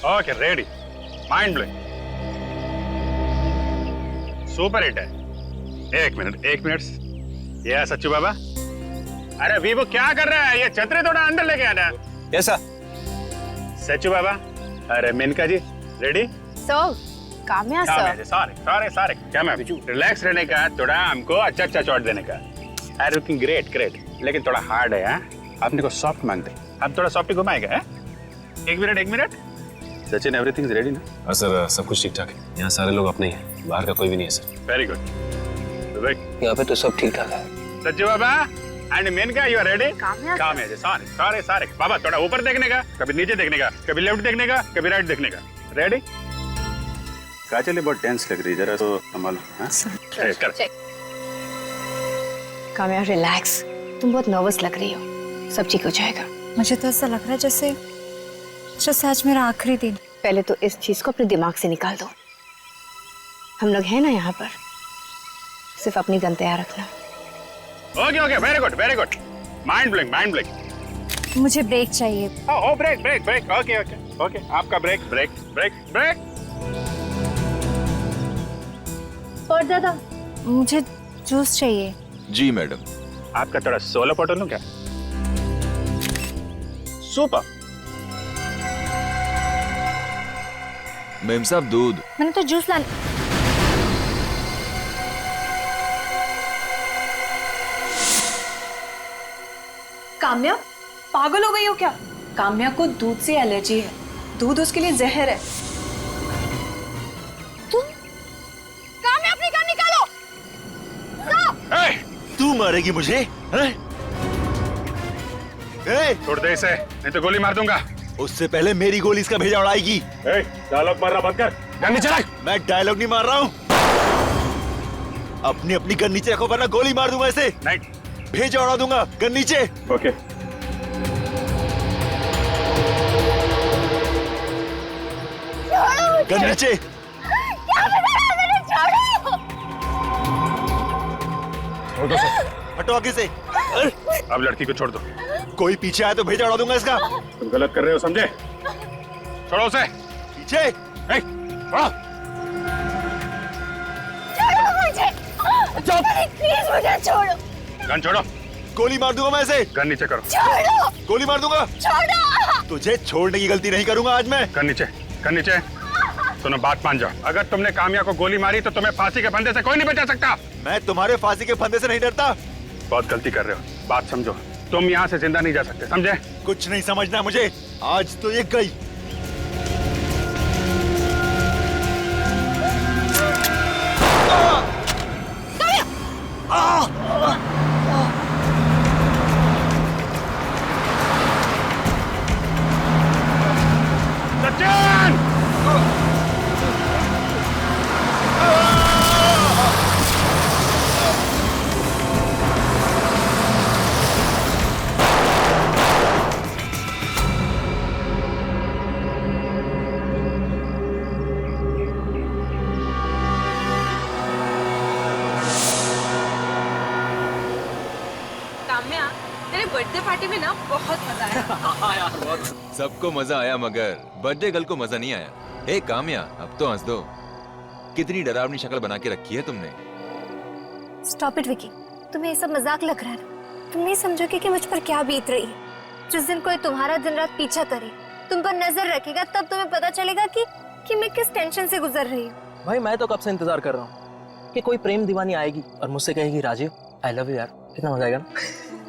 Okay ready, mind blowing, super hit है। एक minute ये सच्चू बाबा, अरे वीवो क्या कर रहा है? ये छतरी थोड़ा अंदर लेके आना। Yes sir. सच्चू बाबा, अरे Menka ji ready? Sir, Kamya sir. सारे क्या मैम, रिलैक्स रहने का, थोड़ा हमको अच्छा शॉट देने का। आई लुकिंग ग्रेट, लेकिन थोड़ा हार्ड है। आपने को सॉफ्ट मांगते, आप थोड़ा सॉफ्ट घुमाएगा है? एक मिनट सचिन, एवरीथिंग रेडी ना? हाँ सर, सब कुछ ठीक ठाक है। यहाँ सारे लोग अपने ही हैं, बाहर का कोई भी नहीं है सर। Very good. यहाँ पे तो सब ठीक ठाक है। सच्चू बाबा and Menka, you are ready? Kamya ji, सारे बाबा, थोड़ा ऊपर देखने का, कभी नीचे देखने का, कभी लेफ्ट देखने का, कभी राइट देखने का। रेडी? काजल बहुत टेंस लग रही है, जरा तो संभालो। काम्या रिलैक्स, तुम बहुत नर्वस लग रही हो, सब ठीक हो जाएगा। मुझे तो ऐसा लग रहा है जैसे आज मेरा आखिरी दिन। पहले तो इस चीज को अपने दिमाग से निकाल दो। हम लोग हैं ना यहाँ पर, सिर्फ अपनी गन तैयार रखना। Okay, very good. Mind blowing. मुझे ब्रेक चाहिए। ओ ब्रेक। ओके, आपका ब्रेक। और दादा, मुझे जूस चाहिए। जी मैडम। आपका थोड़ा सोलो फोटो लूं क्या? सुपर। मैम साहब दूध। मैंने तो जूस लाना। काम्या, पागल हो गई हो क्या? काम्या को दूध से एलर्जी है, दूध उसके लिए जहर है। काम्या, अपनी गन निकालो। तू मारेगी मुझे? छोड़ दे इसे, नहीं तो गोली मार दूंगा। उससे पहले मेरी गोली इसका भेजा उड़ाएगी। डायलॉग मारना बंद कर, गन नीचे रख। मैं डायलॉग नहीं मार रहा हूँ। अपनी गन नीचे रखो वरना गोली मार दूंगा इसे। नहीं, भेजा उड़ा दूंगा। गन नीचे। ओके। गन नीचे। हटो आगे से। अब लड़की को छोड़ दो। कोई पीछे आया तो भेजा उड़ा दूंगा इसका। तुम गलत कर रहे हो, समझे? छोड़ो उसे। पीछे। छोड़ो। प्लीज मुझे छोड़ो। गन छोड़ो। गोली मार दूंगा मैं इसे। गन नीचे करो। छोड़ो। गोली मार दूंगा। छोड़ो। तुझे छोड़ने की गलती नहीं करूंगा आज मैं। गन नीचे। सुनो, बात मान जाओ। अगर तुमने काम्या को गोली मारी तो तुम्हें फांसी के फंदे से कोई नहीं बचा सकता। मैं तुम्हारे फांसी के फंदे से नहीं डरता। बहुत गलती कर रहे हो, बात समझो। तुम यहाँ से जिंदा नहीं जा सकते, समझे? कुछ नहीं समझना मुझे। आज तो ये गई। सचिन! काम्या, तेरे बर्थडे पार्टी में ना बहुत मजा आया। सबको मजा आया मगर बर्थडे गर्ल को मजा नहीं आया। हे काम्या, अब तो हंस दो। कितनी डरावनी शक्ल बना के रखी है तुमने। स्टॉप इट विकी, तुम्हें ये सब मजाक लग रहा है ना? तुम नहीं समझोगे कि मुझ पर क्या बीत रही है। जिस दिन कोई तुम्हारा दिन रात पीछा करे, तुम पर नजर रखेगा, तब तुम्हें पता चलेगा कि मैं किस टेंशन से गुजर रही हूँ। भाई मैं तो कब से इंतजार कर रहा हूँ कि कोई प्रेम दीवानी आएगी और मुझसे कहेगी राजीव आई लव यू यार। कितना मजा आएगा ना?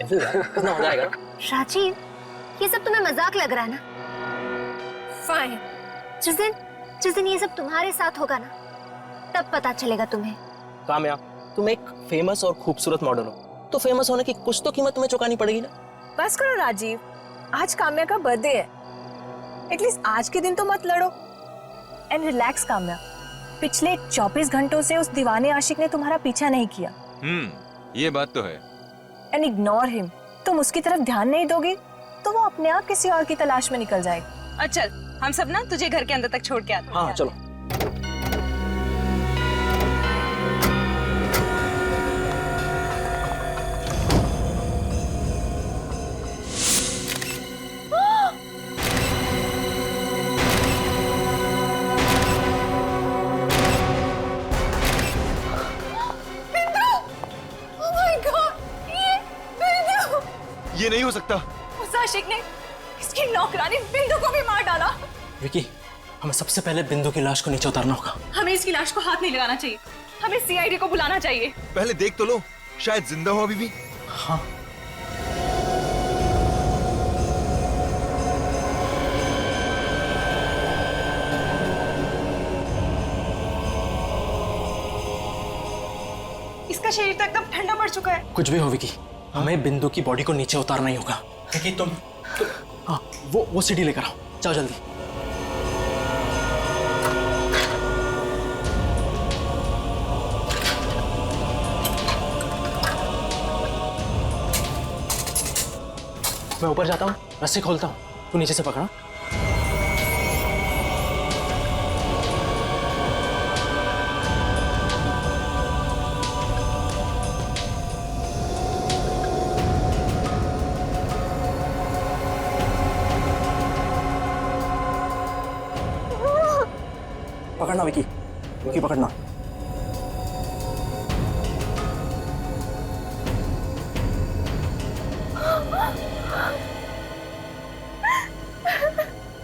ऐसे यार, कितना मजा आएगा ना? राजीव, ये सब तुम्हें मजाक लग रहा है ना? फाइन, जिस दिन ये सब तुम्हारे साथ होगा ना, तब पता चलेगा तुम्हें। काम्या, तुम एक फेमस और खूबसूरत मॉडल हो, तो फेमस होने की कुछ तो कीमत तुम्हें चुकानी पड़ेगी ना। बस करो राजीव, आज काम्या का बर्थडे है, एटलीस्ट आज के दिन तो मत लड़ो। एंड रिलैक्स काम्या, पिछले 24 घंटों से उस दीवाने आशिक ने तुम्हारा पीछा नहीं किया। ये बात तो है। And ignore him. तुम उसकी तरफ ध्यान नहीं दोगी तो वो अपने आप किसी और की तलाश में निकल जाएगा। चल, हम सब ना तुझे घर के अंदर तक छोड़ के आते हैं। हाँ चलो। हो सकता। उस आशिक ने इसकी नौकरानी बिंदु को भी मार डाला। विकी, हमें सबसे पहले बिंदु की लाश को नीचे उतारना होगा। हमें इसकी लाश को हाथ नहीं लगाना चाहिए, हमें सीआईडी को बुलाना चाहिए। पहले देख तो लो, शायद जिंदा हो अभी भी। हाँ, इसका शरीर तो एकदम ठंडा पड़ चुका है। कुछ भी हो विकी, हमें बिंदु की बॉडी को नीचे उतारना ही होगा। विकी तुम हाँ, वो सीढ़ी लेकर आओ, जाओ जल्दी। मैं ऊपर जाता हूँ, रस्सी खोलता हूँ, तू नीचे से पकड़ा। पकड़ना विकी, विकी पकड़ना।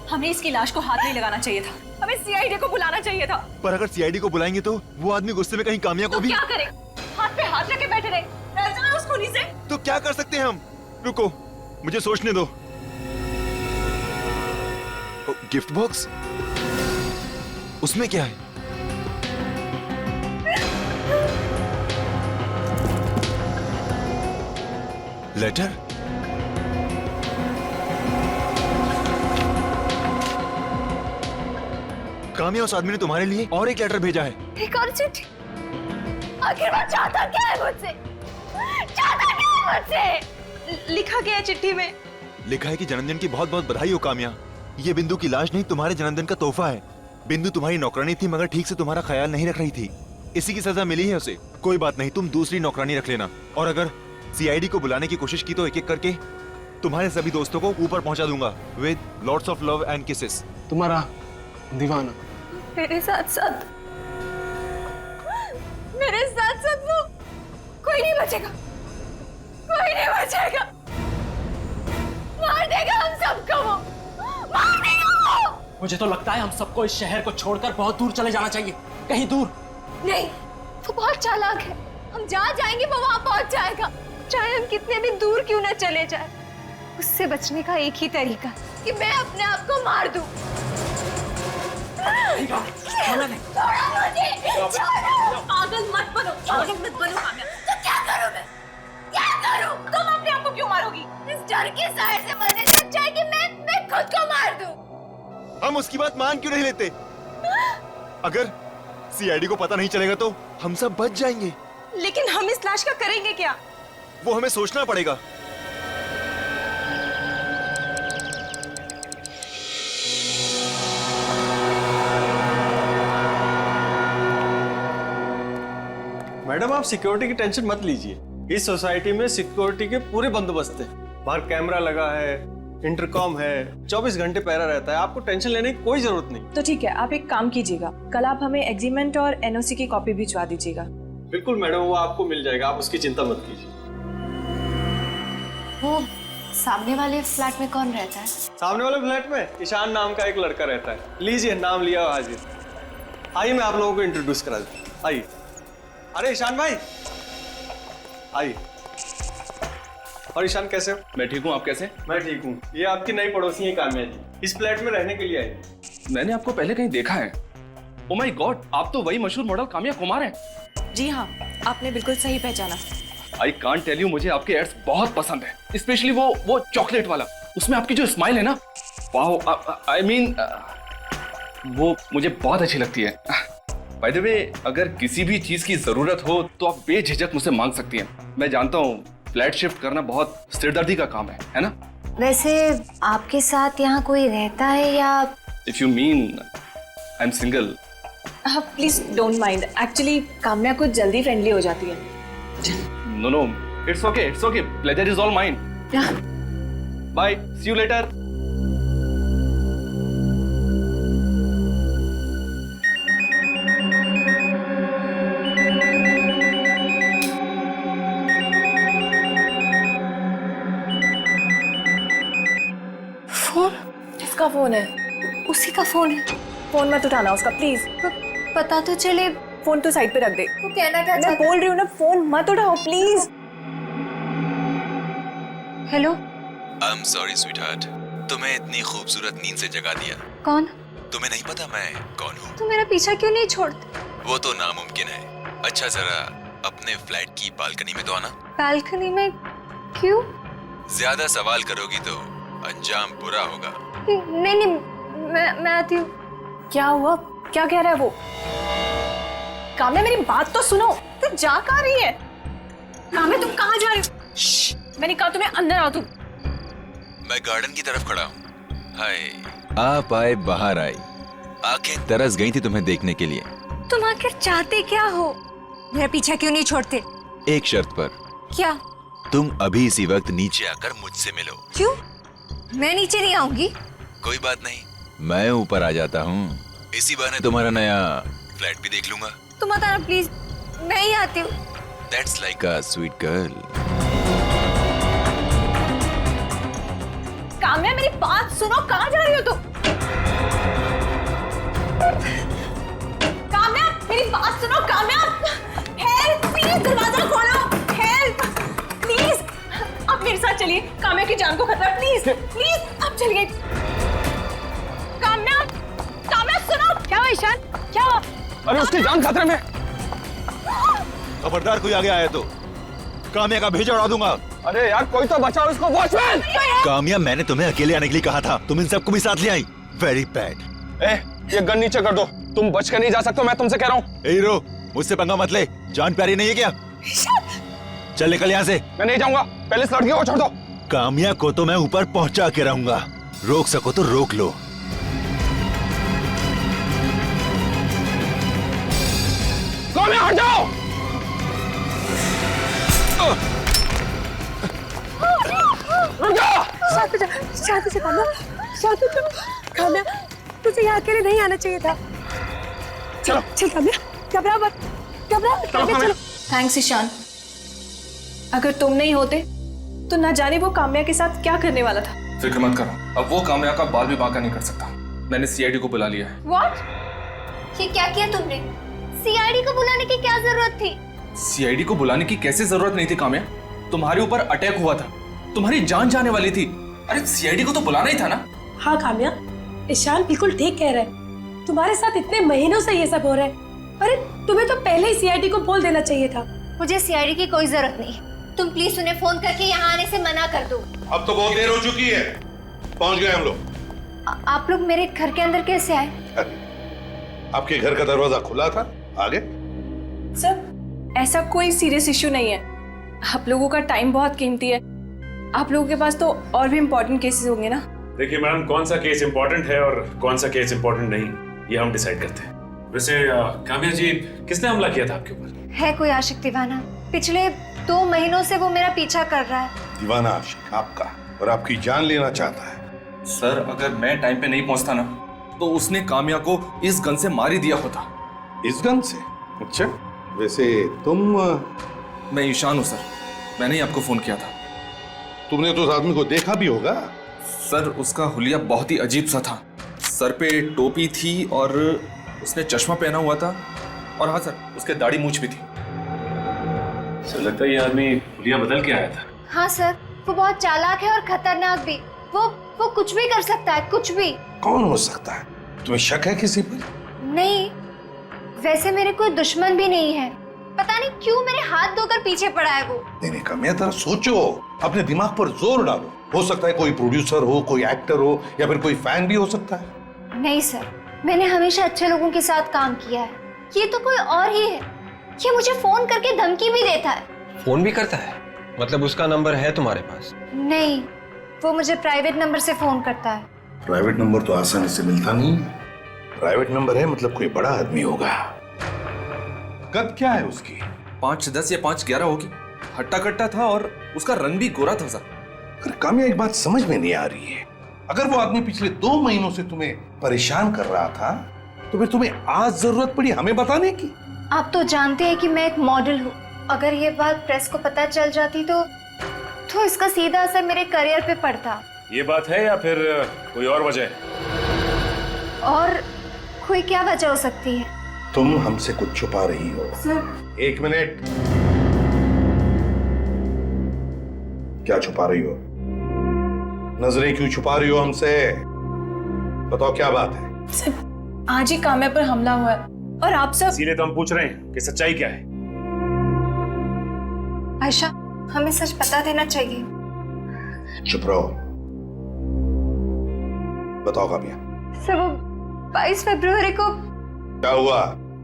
हमें इसकी लाश को हाथ नहीं लगाना चाहिए था, हमें सीआईडी को बुलाना चाहिए था। पर अगर सीआईडी को बुलाएंगे तो वो आदमी गुस्से में कहीं कामया को तो भी। क्या करें? हाथ पे हाथ रखे बैठे रहे, डर जाना उसको नीचे। तो क्या कर सकते हैं हम? रुको, मुझे सोचने दो। गिफ्ट बॉक्स, उसमें क्या है? लेटर? काम्या, उस आदमी ने तुम्हारे लिए और एक लेटर भेजा है। एक और चिट्ठी। आखिर वो चाहता क्या है मुझसे? चाहता क्या है मुझसे? लिखा गया है चिट्ठी में। लिखा है कि जन्मदिन की बहुत बहुत बधाई हो काम्या। ये बिंदु की लाश नहीं, तुम्हारे जन्मदिन का तोहफा है। बिंदु तुम्हारी नौकरानी थी, मगर ठीक से तुम्हारा ख्याल नहीं रख रही थी, इसी की सजा मिली है उसे। कोई बात नहीं, तुम दूसरी नौकरानी रख लेना। और अगर सीआईडी को बुलाने की कोशिश की तो एक एक करके तुम्हारे सभी दोस्तों को ऊपर पहुंचा दूंगा with lots of love and kisses. तुम्हारा दीवाना मेरे साथ साथ वो कोई नहीं बचेगा, कोई नहीं बचेगा। मार देगा हम सबको वो, मार देगा वो। मुझे तो लगता है हम सबको इस शहर को छोड़कर बहुत दूर चले जाना चाहिए, कहीं दूर। नहीं, वो बहुत चालाक है। हम जहाँ जाएंगे वो वहाँ पहुँच जाएगा, चाहे हम कितने भी दूर क्यों ना चले जाए। उससे बचने का एक ही तरीका कि मैं अपने आप को मार दूं। छोड़ो मुझे, छोड़ो। पागल मत बनो, पागल मत बनो काम्या। तो क्या करूं मैं? क्या करूं? तुम अपने आप को क्यों मारोगी? इस डर के साए से मरने से अच्छा है कि मैं खुद को मार दूं। हम उसकी बात मान क्यों नहीं लेते? अगर सीआईडी को पता नहीं चलेगा तो हम सब बच जाएंगे। लेकिन हम इस लाश का करेंगे क्या? वो हमें सोचना पड़ेगा। मैडम, आप सिक्योरिटी की टेंशन मत लीजिए। इस सोसाइटी में सिक्योरिटी के पूरे बंदोबस्त है। बाहर कैमरा लगा है, इंटरकॉम है, 24 घंटे पहरा रहता है। आपको टेंशन लेने की कोई जरूरत नहीं। तो ठीक है, आप एक काम कीजिएगा, कल आप हमें एग्रीमेंट और एनओसी की कॉपी भिजवा दीजिएगा। बिल्कुल मैडम, वो आपको मिल जाएगा, आप उसकी चिंता मत कीजिए। वो सामने वाले फ्लैट में कौन रहता है? सामने वाले फ्लैट में ईशान नाम का एक लड़का रहता है। लीजिए, नाम लिया हाजिर। आइए, मैं आप लोगों को इंट्रोड्यूस करा दूं। आइए। अरे ईशान भाई, आइए। और ईशान कैसे हो? मैं ठीक हूँ, आप कैसे? मैं ठीक हूँ। ये आपकी नई पड़ोसी है काम्या जी, इस फ्लैट में रहने के लिए आई। मैंने आपको पहले कहीं देखा है। ओ माय गॉड, आप तो वही मशहूर मॉडल काम्या कुमार हैं। जी हाँ, आपने बिल्कुल सही पहचाना। आई कांट टेल यू, मुझे आपके एड्स बहुत पसंद है, स्पेशली वो चॉकलेट वाला। उसमें आपकी जो स्माइल है ना, वाओ, आई मीन वो मुझे बहुत अच्छी लगती है। बाय द वे, अगर किसी भी चीज की जरूरत हो तो आप बेझिझक मुझसे मांग सकती हैं। मैं जानता हूँ फ्लैट शिफ्ट करना बहुत सिरदर्दी का काम है ना? वैसे आपके साथ यहाँ कोई रहता है या? If you mean I am single. Please don't mind, actually Kamya कुछ जल्दी फ्रेंडली हो जाती है। No, it's okay, pleasure is all mine. Bye, see you later. उसी का फोन है। फोन मत उठाना उसका प्लीज। पता तो चले। फोन तो साइड पे रख दे। वो कहना क्या मैं चाहता? बोल रही हूँ ना, फोन मत उठाओ please. Hello. I am sorry sweetheart, तुम्हें इतनी खूबसूरत नींद से जगा दिया। कौन? तुम्हें नहीं पता मैं कौन हूँ? तुम मेरा पीछा क्यों नहीं छोड़ते? वो तो नामुमकिन है। अच्छा जरा अपने फ्लैट की बालकनी में तो आना। बालकनी में? क्यों? ज्यादा सवाल करोगी तो अंजाम बुरा होगा। नहीं नहीं, मैं आती हूँ। क्या हुआ? क्या कह रहा है वो? काम्या मेरी बात तो सुनो। तू जा कहाँ रही है? काम्या तुम कहाँ जा रही हो? श्श, मैंने कहा तुम्हें अंदर आओ तुम। मैं गार्डन की तरफ खड़ा हूँ। हाय, आप आए बाहर आई, आंखें तरस गई थी तुम्हें देखने के लिए। तुम आखिर चाहते क्या हो? मेरा पीछा क्यों नहीं छोड़ते? एक शर्त पर। क्या? तुम अभी इसी वक्त नीचे आकर मुझसे मिलो। क्यों? मैं नीचे नहीं आऊंगी। कोई बात नहीं, मैं ऊपर आ जाता हूँ। इसी बहाने तुम्हारा नया फ्लैट भी देख लूंगा। तुम मत आना प्लीज, मैं ही आती हूँ। That's like a sweet girl. Kamya मेरी बात सुनो, कहाँ जा रही हो तुम? काम्या मेरी बात सुनो। काम्या हेल्प प्लीज, दरवाजा खोलो। हेल्प प्लीज, आप मेरे साथ चलिए। काम्या की जान को खतरा। प्लीज प्लीज आप चलिए। काम्या, काम्या सुनो। क्या हुआ ईशान? क्या हुआ? अरे उसकी जान खतरे में। खबरदार कोई आगे आया तो काम्या का भेजा उड़ा दूंगा। अरे यार कोई तो बचाओ इसको, वॉचमैन। काम्या, मैंने तुम्हें अकेले आने के लिए कहा था, तुम इन सबको भी साथ ले आई। Very bad. ये गन नीचे कर दो, तुम बच के नहीं जा सकते, मैं तुमसे कह रहा हूँ। हीरो, मुझसे पंगा मत ले, जान प्यारी नहीं है क्या? चल निकल यहाँ से। मैं नहीं जाऊंगा, पहले इस लड़की को छोड़ दो। काम्या को तो मैं ऊपर पहुंचा के रहूंगा, रोक सको तो रोक लो। काम्या हट जाओ। शांति से काम्या, शांति से। काम्या तुझे यहाँ अकेले नहीं आना चाहिए था। चलो चल काम्या, घबरा मत, घबरा मत काम्या, चलो। थैंक्स ईशान, अगर तुम नहीं होते तो ना जाने वो काम्या के साथ क्या करने वाला था। फिक्र मत करो, अब वो काम्या का बाल भी बांका नहीं कर सकता। मैंने सीआईडी को बुला लिया है। What? ये क्या किया तुमने? सीआईडी को बुलाने की क्या जरूरत थी? सीआईडी को बुलाने की कैसे जरूरत नहीं थी काम्या? तुम्हारे ऊपर अटैक हुआ था, तुम्हारी जान जाने वाली थी। अरे सीआईडी को तो बुलाना ही था ना। हाँ काम्या, ईशान बिल्कुल ठीक कह रहा है। तुम्हारे साथ इतने महीनों से ये सब हो रहा है। अरे तुम्हें तो पहले ही सीआईडी को बोल देना चाहिए था। मुझे सीआईडी की कोई जरूरत नहीं। तुम प्लीज उन्हें फोन करके यहाँ आने से मना कर दो। अब तो बहुत देर हो चुकी है, पहुंच गए हम लोग। आप लोग मेरे घर के अंदर कैसे आए? आपके घर का दरवाजा खुला था, आगे। सर ऐसा कोई सीरियस इश्यू नहीं है। आप लोगों का टाइम बहुत कीमती है। आप लोगों के पास तो और भी इम्पोर्टेंट केसेस होंगे ना। देखिए मैडम, कौन सा केस इम्पोर्टेंट है और कौन सा केस इम्पोर्टेंट नहीं, ये हम डिसाइड करते हैं। वैसे काम्या जी, किसने हमला किया था आपके ऊपर? है कोई आशिक दीवाना, पिछले 2 महीनों से वो मेरा पीछा कर रहा है। दीवाना आशिक आपका, और आपकी जान लेना चाहता है। सर अगर मैं टाइम पे नहीं पहुंचता ना तो उसने काम्या को इस गन से मार ही दिया होता। इस गन से? अच्छा, वैसे तुम? मैं ईशान हूँ सर, मैंने ही आपको फोन किया था। तुमने तो उस आदमी को देखा भी होगा। सर उसका हुलिया बहुत ही अजीब सा था, सर पे टोपी थी और उसने चश्मा पहना हुआ था, और हाँ सर उसके दाढ़ी मूंछ भी थी। सर लगता है ये आदमी हुलिया बदल के आया था। हाँ सर, वो बहुत चालाक है और खतरनाक भी। वो कुछ भी कर सकता है, कुछ भी। कौन हो सकता है? तुम्हें शक है किसी पर? नहीं, वैसे मेरे कोई दुश्मन भी नहीं है। पता नहीं क्यों मेरे हाथ धोकर पीछे पड़ा है वो। नहीं काम्या, जरा सोचो, अपने दिमाग पर जोर डालो। हो सकता है कोई प्रोड्यूसर हो, कोई एक्टर हो, या फिर कोई फैन भी हो सकता है। नहीं सर, मैंने हमेशा अच्छे लोगों के साथ काम किया है। ये तो कोई और ही है। ये मुझे फोन करके धमकी भी देता है। फोन भी करता है? मतलब उसका नंबर है तुम्हारे पास? नहीं, वो मुझे प्राइवेट नंबर से फोन करता है। प्राइवेट नंबर तो आसानी से मिलता नहीं। प्राइवेट नंबर है मतलब कोई बड़ा आदमी होगा। कद क्या है उसकी? 5'10" या 5'11" होगी। हट्टा कट्टा था और उसका रंग भी गोरा था सर। अगर काम्या, एक बात समझ में नहीं आ रही है। अगर वो आदमी पिछले 2 महीनों से तुम्हें परेशान कर रहा था, तो फिर तुम्हें आज जरूरत पड़ी हमें बताने की? आप तो जानते हैं कि मैं एक मॉडल हूँ। अगर ये बात प्रेस को पता चल जाती तो इसका सीधा असर मेरे करियर पे पड़ता। ये बात है या फिर कोई और वजह है? कोई क्या वजह हो सकती है? तुम हमसे कुछ छुपा रही हो। Sir, 1 minute. क्या छुपा रही हो? नजरें क्यों छुपा रही हो हमसे? बताओ क्या बात है? सर, आज ही काम्या पर हमला हुआ है और आप सब। इसीलिए तो हम पूछ रहे हैं कि सच्चाई क्या है। आयशा, हमें सच बता देना चाहिए। चुप रहो। बताओ काम्या। सर, वो 22 फरवरी को क्या हुआ?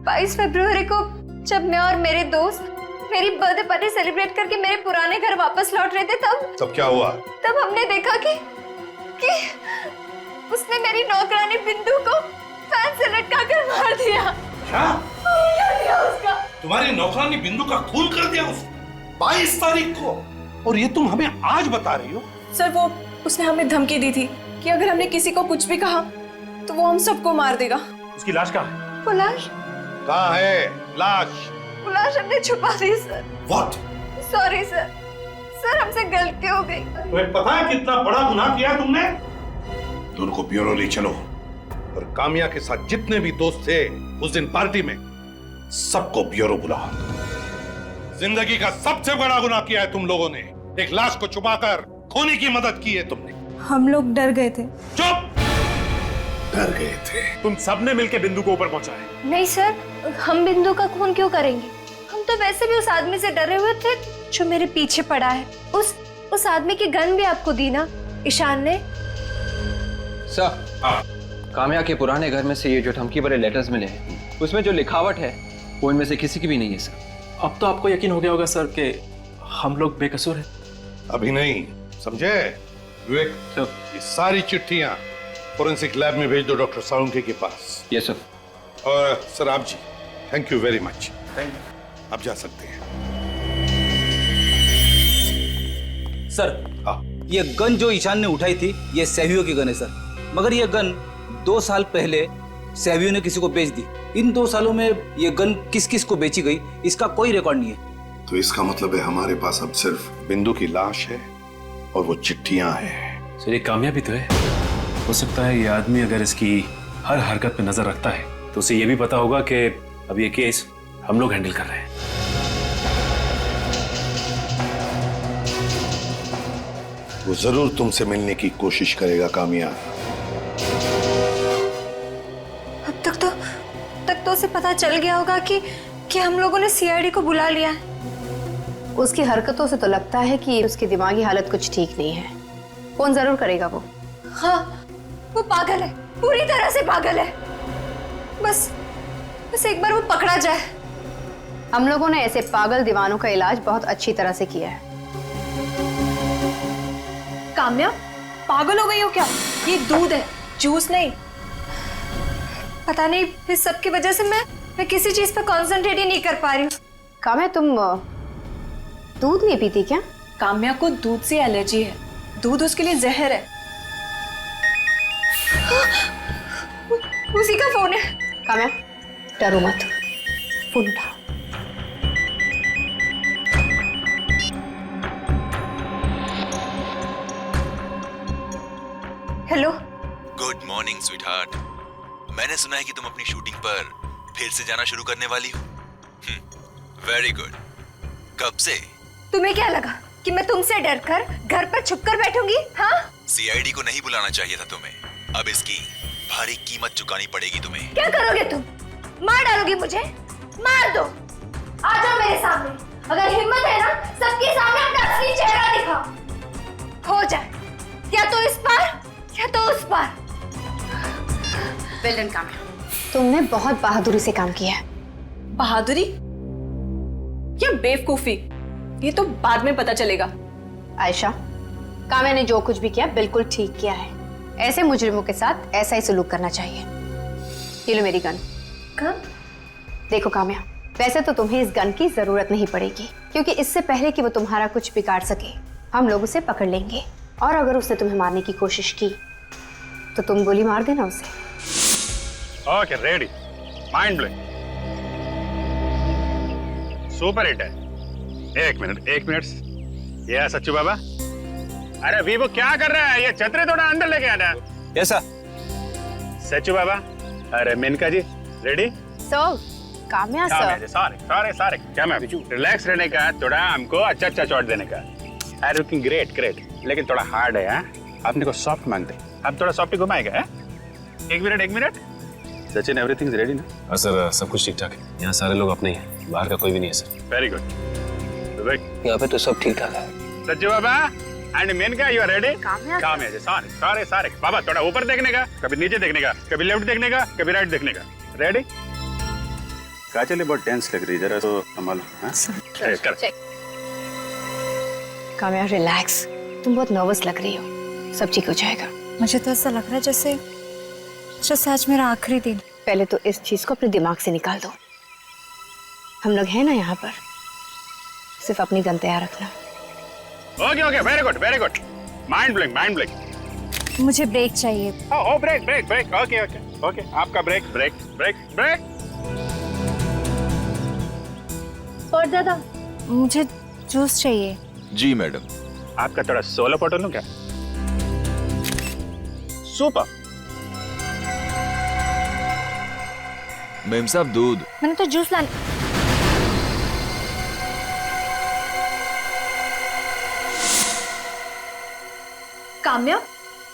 22 फरवरी को जब मैं और मेरे दोस्त मेरी बर्थडे पार्टी सेलिब्रेट करके मेरे पुराने घर वापस लौट रहे थे, तब क्या हुआ? तब हमने देखा कि उसने मेरी नौकरानी बिंदु को फैन से लटका कर मार दिया। क्या? दिया उसका। तुम्हारी नौकरानी बिंदु का खून कर दिया उसने 22 तारीख को, और ये तुम हमें आज बता रही हो? सर, वो उसने हमें धमकी दी थी कि अगर हमने किसी को कुछ भी कहा तो वो हम सबको मार देगा। उसकी लाश कहाँ है? वो लाश? कहाँ है लाश? वो लाश हमने छुपा दी sir. What? Sorry sir, sir हमसे गलती हो गई। तुम्हें पता है कितना बड़ा गुनाह किया तुमने? दोनों को ब्यूरो ले चलो और काम्या के साथ जितने भी दोस्त थे उस दिन पार्टी में, सबको ब्यूरो बुलाओ। जिंदगी का सबसे बड़ा गुनाह किया है तुम लोगों ने। एक लाश को छुपाकर खोने की मदद की है तुमने। हम लोग डर गए थे। चुप! डर गए थे? तुम सबने मिलकर बिंदु को ऊपर पहुंचाया। नहीं सर, हम बिंदु का खून क्यों करेंगे? हम तो वैसे भी उस आदमी से डरे हुए थे जो मेरे पीछे पड़ा है। उस आदमी की गन भी आपको दी ना ईशान ने? सर, काम्या के पुराने घर में से ये जो धमकी भरे लेटर्स मिले हैं, उसमें जो लिखावट है वो इनमें से किसी की भी नहीं है सर। अब तो आपको यकीन हो गया होगा सर कि हम लोग बेकसूर हैं। अभी नहीं, समझे विवेक? ये सारी चिट्ठियां फोरेंसिक लैब में भेज दो डॉक्टर सालुंके के पास। Yes sir. और सर आप जी, थैंक यू वेरी मच। आप जा सकते हैं। सर, ये गन जो ईशान ने उठाई थी ये सहवियों की गन है सर, मगर ये गन 2 साल पहले सहवियों ने किसी को बेच दी। इन 2 सालों में ये गन किस किस को बेची गई इसका कोई रिकॉर्ड नहीं है। तो इसका मतलब है हमारे पास अब सिर्फ बिंदु की लाश है और वो चिट्ठियां हैं। सर, ये कामयाब भी तो है। हो सकता है ये आदमी अगर इसकी हर हरकत पे नजर रखता है तो उसे ये भी पता होगा कि अब ये केस हम लोग हैंडल कर रहे हैं। वो जरूर तुमसे मिलने की कोशिश करेगा काम्या। अब तक तो उसे पता चल गया होगा कि हम लोगों ने सीआईडी को बुला लिया है। उसकी हरकतों से तो लगता है कि उसकी दिमागी हालत कुछ ठीक नहीं है। फोन जरूर करेगा वो। हाँ, वो पागल है, पूरी तरह से पागल है। बस एक बार वो पकड़ा जाए। हम लोगों ने ऐसे पागल दीवानों का इलाज बहुत अच्छी तरह से किया है। काम्या, पागल हो गई हो क्या? ये दूध है, जूस नहीं। पता नहीं इस सब की वजह से मैं किसी चीज पे कंसंट्रेट ही नहीं कर पा रही हूँ। काम्या, तुम दूध नहीं पीती क्या? काम्या को दूध से एलर्जी है, दूध उसके लिए जहर है। उसी का फोन है। काम्या, डरो मत, फोन उठा। हेलो। Good morning sweetheart. मैंने सुना है कि तुम अपनी शूटिंग पर फिर से जाना शुरू करने वाली हो। Very good. कब से? तुम्हें क्या लगा कि मैं तुमसे डरकर घर पर छुपकर बैठूंगी? हाँ? सीआईडी को नहीं बुलाना चाहिए था तुम्हें। अब इसकी भारी कीमत चुकानी पड़ेगी तुम्हें। क्या करोगे तुम? मार डालोगी मुझे? मार दो। आ जाओ मेरे सामने। अगर हिम्मत है ना, सबके सामने अपना असली चेहरा दिखाओ। हो जाए या तो इस पार या तो उस पार। वेल डन काम्या, तुमने बहुत बहादुरी से काम किया है। बहादुरी या बेवकूफी, ये तो बाद में पता चलेगा। आयशा, काम्या ने जो कुछ भी किया बिल्कुल ठीक किया है। ऐसे मुजरिमों के साथ ऐसा ही सलूक करना चाहिए। ये लो मेरी गन। गन? देखो काम्या, वैसे तो तुम्हें इस गन की जरूरत नहीं पड़ेगी, क्योंकि इससे पहले कि वो तुम्हारा कुछ बिगाड़ सके हम लोग उसे पकड़ लेंगे, और अगर उसने तुम्हें मारने की कोशिश की तो तुम गोली मार देना उसे। Okay, ready. Mind blowing, super hit है। एक मिनट। ये सच्चू बाबा। अरे वीवो क्या कर रहा है? ये छतरी थोड़ा अंदर लेके आना। ऐसा सच्चू बाबा, अरे Menka ji ready? Sir, Kamya sir. Sorry क्या मैम, रिलैक्स रहने का, थोड़ा हमको अच्छा चौट देने का। आई लुकिंग ग्रेट ग्रेट, लेकिन थोड़ा हार्ड है। आपने को सॉफ्ट मांगते, आप थोड़ा सॉफ्ट घुमाएगा है? एक मिनट सचिन, एवरीथिंग रेडी ना? हाँ सर, सब कुछ ठीक ठाक है। यहाँ सारे लोग अपने ही हैं, बाहर का कोई भी नहीं है सर। Very good. यहाँ पे तो सब ठीक ठाक है। सच्चू बाबा and Menka, you are ready? Kamya ji sorry बाबा, थोड़ा ऊपर देखने का, कभी नीचे देखने का, कभी लेफ्ट देखने का, कभी राइट देखने का। रेडी? काजल बहुत टेंस लग रही है, जरा तो संभालो। काम्या रिलैक्स, तुम बहुत नर्वस लग रही हो, सब ठीक हो जाएगा। मुझे तो ऐसा लग रहा है जैसे आज मेरा आखिरी दिन। पहले तो इस चीज को अपने दिमाग से निकाल दो। हम लोग हैं ना यहाँ पर, सिर्फ अपनी गन तैयार रखना। Okay very good. Mind blank. मुझे ब्रेक चाहिए। ओ ब्रेक। ओके आपका ब्रेक। और दादा, मुझे जूस चाहिए। जी मैडम। आपका थोड़ा सोलो पटो लूं क्या? सुपर। मैम साहब दूध। मैंने तो जूस लाने। काम्या,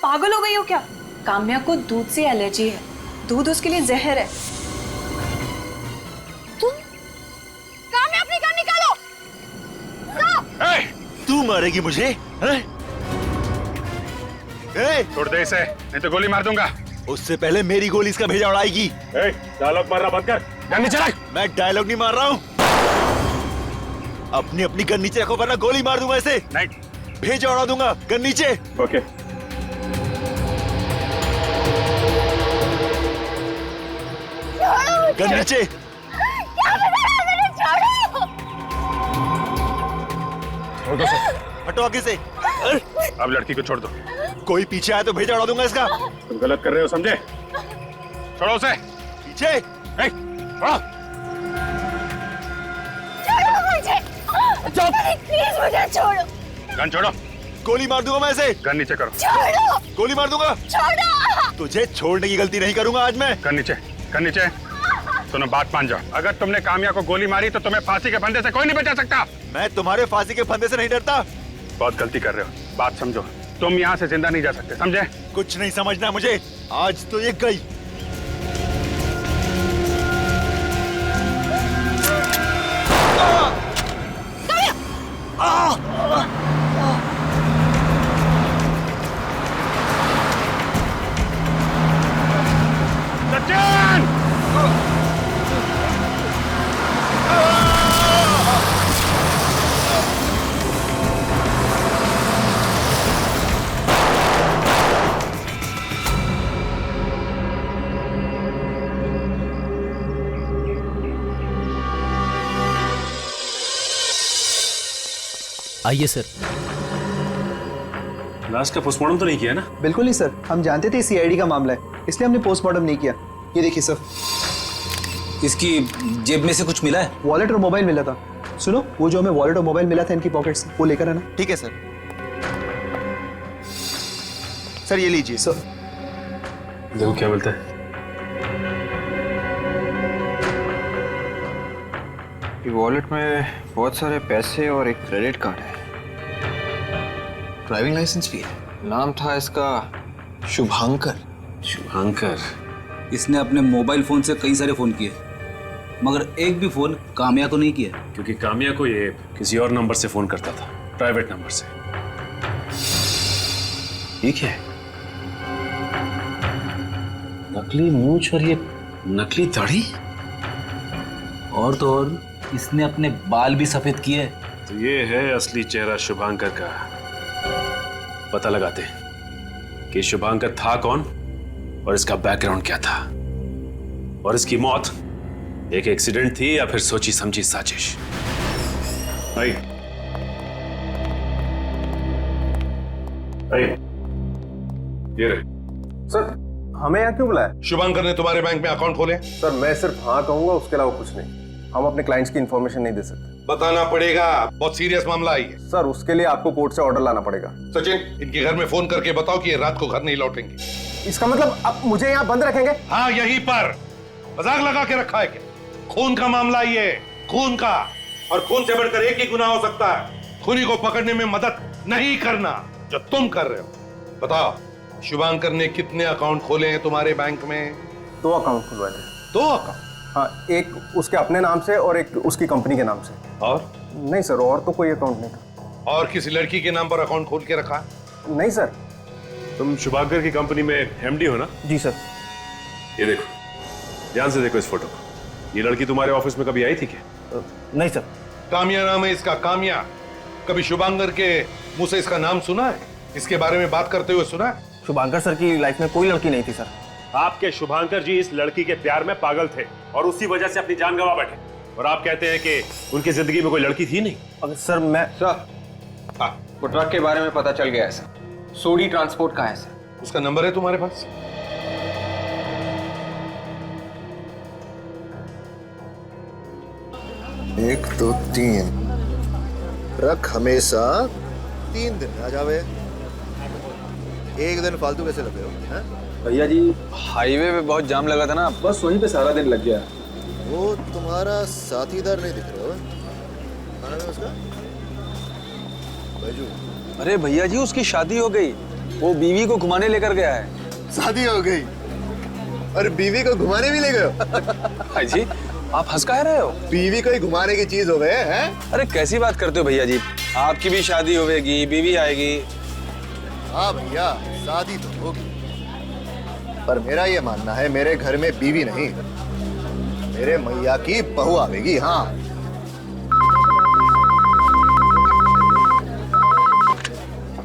पागल हो गई हो क्या? काम्या को दूध से एलर्जी है, दूध उसके लिए जहर है। काम्या, अपनी गन निकालो। तू मारेगी मुझे? छोड़ दे इसे, नहीं तो गोली मार दूंगा। उससे पहले मेरी गोली इसका भेजा उड़ाएगी। डायलॉग मारना बंद कर, गन नीचे रख। मैं डायलॉग नहीं मार रहा हूँ, अपनी गन नीचे रखो वरना गोली मार दूंगा इसे। नहीं, भेजा उड़ा दूंगा, गन नीचे। ओके। गन नीचे। हटो आगे से। अब लड़की को छोड़ दो। कोई पीछे आया तो भेजा उड़ा दूंगा इसका। तुम गलत कर रहे हो, समझे? छोड़ो उसे। पीछे। प्लीज मुझे छोड़ो। गन छोड़ो। गोली मार दूंगा मैं इसे। गन नीचे करो। छोड़ो। गोली मार दूंगा। छोड़ो। तुझे छोड़ने की गलती नहीं करूंगा आज मैं। गन नीचे। सुनो, बात मान जाओ, अगर तुमने काम्या को गोली मारी तो तुम्हें फांसी के फंदे से कोई नहीं बचा सकता। मैं तुम्हारे फांसी के फंदे से नहीं डरता। बहुत गलती कर रहे हो, बात समझो। तुम यहाँ से जिंदा नहीं जा सकते, समझे? कुछ नहीं समझना मुझे, आज तो ये गई। सचिन! आइए सर। लाश का पोस्टमार्टम तो नहीं किया ना? बिल्कुल नहीं सर, हम जानते थे सीआईडी का मामला है, इसलिए हमने पोस्टमार्टम नहीं किया। ये देखिए सर, इसकी जेब में से कुछ मिला है? वॉलेट और मोबाइल मिला था। सुनो, वो जो हमें वॉलेट और मोबाइल मिला था इनकी पॉकेट से, वो लेकर आना। ठीक है सर। सर ये लीजिए। सर देखो क्या मिलता है। वॉलेट में बहुत सारे पैसे और एक क्रेडिट कार्ड है। ड्राइविंग लाइसेंस भी है। नाम था इसका शुभांकर। शुभांकर? इसने अपने मोबाइल फोन से कई सारे फोन किए, मगर एक भी फोन काम्या को नहीं किया। क्योंकि काम्या को ये किसी और नंबर से फोन करता था, प्राइवेट नंबर से। ठीक है, नकली मूंछ और ये नकली दाढ़ी, और तो और इसने अपने बाल भी सफेद किए। तो ये है असली चेहरा शुभांकर का। पता लगाते कि शुभांकर था कौन और इसका बैकग्राउंड क्या था, और इसकी मौत एक एक्सीडेंट थी या फिर सोची समझी साजिश। ये रहे। सर हमें यहाँ क्यों बुलाया? शुभांकर ने तुम्हारे बैंक में अकाउंट खोले? सर मैं सिर्फ हाँ कहूंगा, उसके अलावा कुछ नहीं। हम अपने क्लाइंट्स की इंफॉर्मेशन नहीं दे सकते। बताना पड़ेगा, बहुत सीरियस मामला है। सर उसके लिए आपको कोर्ट से ऑर्डर लाना पड़ेगा। सचिन, इनके घर में फोन करके बताओ कि ये रात को घर नहीं लौटेंगे। इसका मतलब अब मुझे यहाँ बंद रखेंगे? हाँ, यहीं पर। मजाक लगा के रखा है क्या? खून का मामला ये, खून का। और खून से बढ़कर एक ही गुनाह हो सकता है, खूनी को पकड़ने में मदद नहीं करना, जो तुम कर रहे हो। बताओ, शुभांकर ने कितने अकाउंट खोले हैं तुम्हारे बैंक में? 2 अकाउंट खुलवाए थे। 2 अकाउंट? हाँ, एक उसके अपने नाम से और एक उसकी कंपनी के नाम से। और? नहीं सर, और तो कोई अकाउंट नहीं था। और किसी लड़की के नाम पर अकाउंट खोल के रखा? नहीं सर। तुम शुभांकर की कंपनी में एमडी हो ना? जी सर। ये देखो, ध्यान से देखो इस फोटो को। ये लड़की तुम्हारे ऑफिस में कभी आई थी क्या? नहीं सर। कामिया नाम है इसका, कामिया। कभी शुभांकर के मुंह से इसका नाम सुना है? इसके बारे में बात करते हुए सुना है? शुभांकर सर की लाइफ में कोई लड़की नहीं थी सर। आपके शुभांकर जी इस लड़की के प्यार में पागल थे और उसी वजह से अपनी जान गंवा बैठे, और आप कहते हैं कि उनकी जिंदगी में कोई लड़की थी नहीं। अगर सर मैं वो ट्रक के बारे में पता चल गया है सर। सोडी ट्रांसपोर्ट का है सर। उसका नंबर है तुम्हारे पास? एक, दो, 3 ट्रक हमेशा 3 दिन में आ जावे। एक दिन फालतू कैसे लगे हो? भैया जी, हाईवे पे बहुत जाम लगा था ना, बस वहीं पे सारा दिन लग गया। वो तुम्हारा साथीदार नहीं दिख रहा है? खाना में उसका बैजू। अरे भैया जी, उसकी शादी हो गई, वो बीवी को घुमाने लेकर गया है। शादी हो गई और बीवी को घुमाने भी ले गए हो? भाई जी, आप हंस कह रहे हो? बीवी को ही घुमाने की चीज हो गए हैं? अरे कैसी बात करते हो भैया जी, आपकी भी शादी होगी, बीवी आएगी। हाँ भैया, शादी तो होगी, पर मेरा ये मानना है मेरे घर में बीवी नहीं, मेरे मैया की बहू आवेगी। हाँ।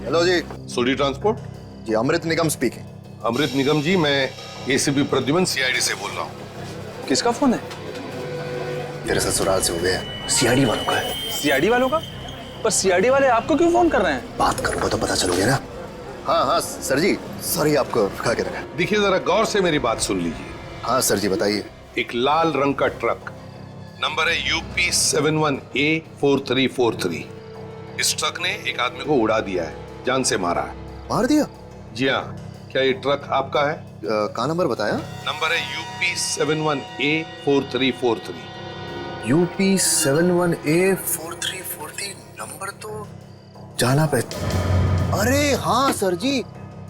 हेलो जी। सोडी ट्रांसपोर्ट? जी, अमृत निगम स्पीकिंग। अमृत निगम जी, मैं एसीपी प्रद्युमन सीआईडी से बोल रहा हूँ। किसका फोन है? तेरे ससुराल से हो गया। सीआईडी वालों का है। सीआईडी वालों का? पर सीआईडी वाले आपको क्यों फोन कर रहे हैं? बात करूंगा तो पता चलोगे ना। हाँ हाँ सर जी, सॉरी आपको रुका के रखा। देखिए, जरा गौर से मेरी बात सुन लीजिए। हाँ सर जी, बताइए। एक लाल रंग का ट्रक, नंबर है UP 71A4343। इस ट्रक ने एक आदमी को उड़ा दिया है, जान से मारा है। मार दिया? जी हाँ। क्या ये ट्रक आपका है? कहाँ नंबर बताया? नंबर है UP 71A4343। UP 71A4343 number तो जाना पे। अरे हाँ सर जी,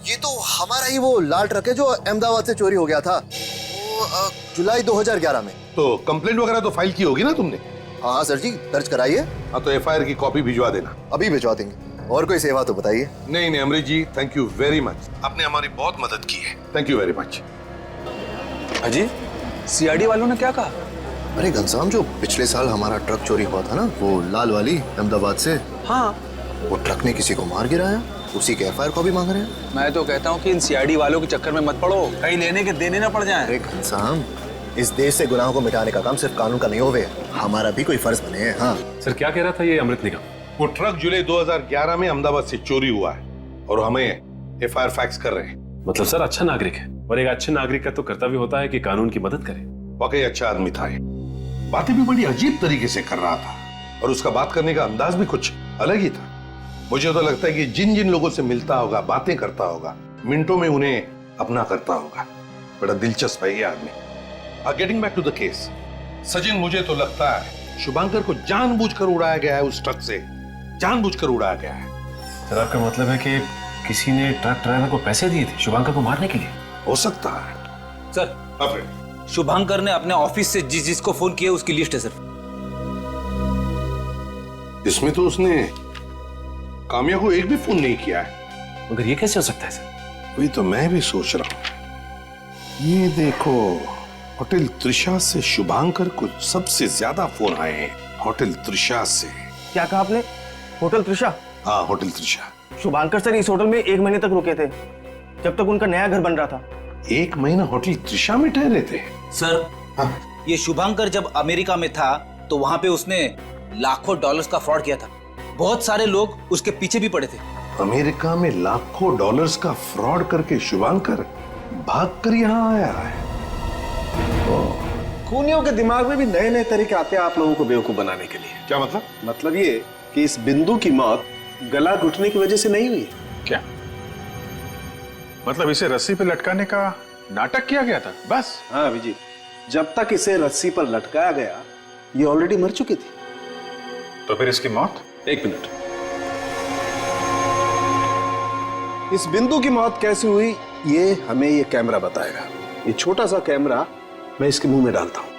ये तो हमारा ही वो लाल ट्रक है जो अहमदाबाद से चोरी हो गया था, वो जुलाई 2011 में। तो कंप्लेंट वगैरह तो फाइल की होगी ना तुमने? हाँ सर जी, दर्ज कराइए। हाँ, तो FIR की कॉपी भिजवा देना। अभी भिजवा देंगे। और कोई सेवा तो बताइए। नहीं अमृत जी, थैंक यू वेरी मच, आपने हमारी बहुत मदद की है। Thank you very much. अजी, सीआईडी वालों ने क्या कहा? अरे घनश्याम, जो पिछले साल हमारा ट्रक चोरी हुआ था ना, वो लाल वाली अहमदाबाद से, हाँ, वो ट्रक ने किसी को मार गिराया, उसी के FIR कॉपी मांग रहे हैं। मैं तो कहता हूँ कि इन सीआईडी वालों के चक्कर में मत पड़ो, कहीं लेने के देने ना पड़ जाएं। अरे घनश्याम, इस देश से गुनाहों को मिटाने का काम सिर्फ कानून का नहीं होवे, हमारा भी कोई फर्ज बने है। हाँ सर, क्या कह रहा था ये अमृत निगम? वो ट्रक जुलाई 2011 में अहमदाबाद से चोरी हुआ है और हमें FIR फैक्स कर रहे हैं। मतलब सर, अच्छा नागरिक है, और एक अच्छे नागरिक का तो कर्तव्य होता है कि कानून की मदद करे। वाकई अच्छा आदमी था ये, बातें भी बड़ी अजीब तरीके से कर रहा था और उसका बात करने का अंदाज भी कुछ अलग ही था। मुझे तो लगता है कि जिन जिन लोगों से मिलता होगा, बातें करता होगा, मिनटों में उन्हें अपना करता होगा। बड़ा दिलचस्प है ये आदमी। Getting back to the case, Sachin, मुझे तो लगता है शुभांकर को जानबूझकर उड़ाया गया है, उस ट्रक से जानबूझकर उड़ाया गया है। सर, आपका मतलब है कि किसी ने ट्रक ड्राइवर को पैसे दिए थे शुभांकर को मारने के लिए? हो सकता है सर। शुभांकर ने अपने ऑफिस से जिसको फोन किया उसकी लिस्ट है सर। इसमें तो उसने कामिया को एक भी फोन नहीं किया है। मगर ये कैसे हो सकता है सर? वही तो मैं भी सोच रहा हूं। ये देखो, होटल त्रिशा से शुभांकर को सबसे ज्यादा फोन आए हैं, होटल त्रिशा से। क्या कहा आपने? होटल त्रिशा? हाँ, होटल त्रिशा। शुभांकर सर इस होटल में 1 महीने तक रुके थे, जब तक उनका नया घर बन रहा था। 1 महीना होटल त्रिशा में ठहरे थे? सर, ये शुभांकर जब अमेरिका में था तो वहां पे उसने लाखों डॉलर्स का फ्रॉड किया था। बहुत सारे लोग उसके पीछे भी पड़े थे। अमेरिका में लाखों डॉलर्स का फ्रॉड करके शुभांकर भागकर यहाँ आया है। खूनियों के दिमाग में भी नए नए तरीके आते हैं आप लोगों को बेवकूफ बनाने के लिए। क्या मतलब? मतलब ये कि इस बिंदु की मौत गला घुटने की वजह से नहीं हुई। क्या? मतलब इसे रस्सी पे लटकाने का नाटक किया गया था बस? हाँ अभिजीत, जब तक इसे रस्सी पर लटकाया गया ये ऑलरेडी मर चुकी थी। तो फिर इसकी मौत? एक मिनट, इस बिंदु की मौत कैसे हुई ये हमें ये कैमरा बताएगा। ये छोटा सा कैमरा मैं इसके मुंह में डालता हूं।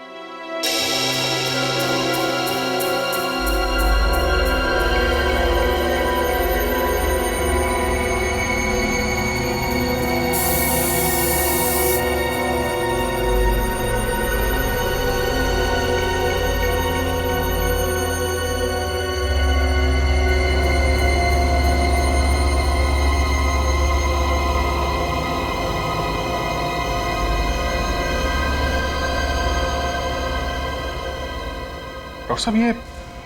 डॉक्टर साहब ये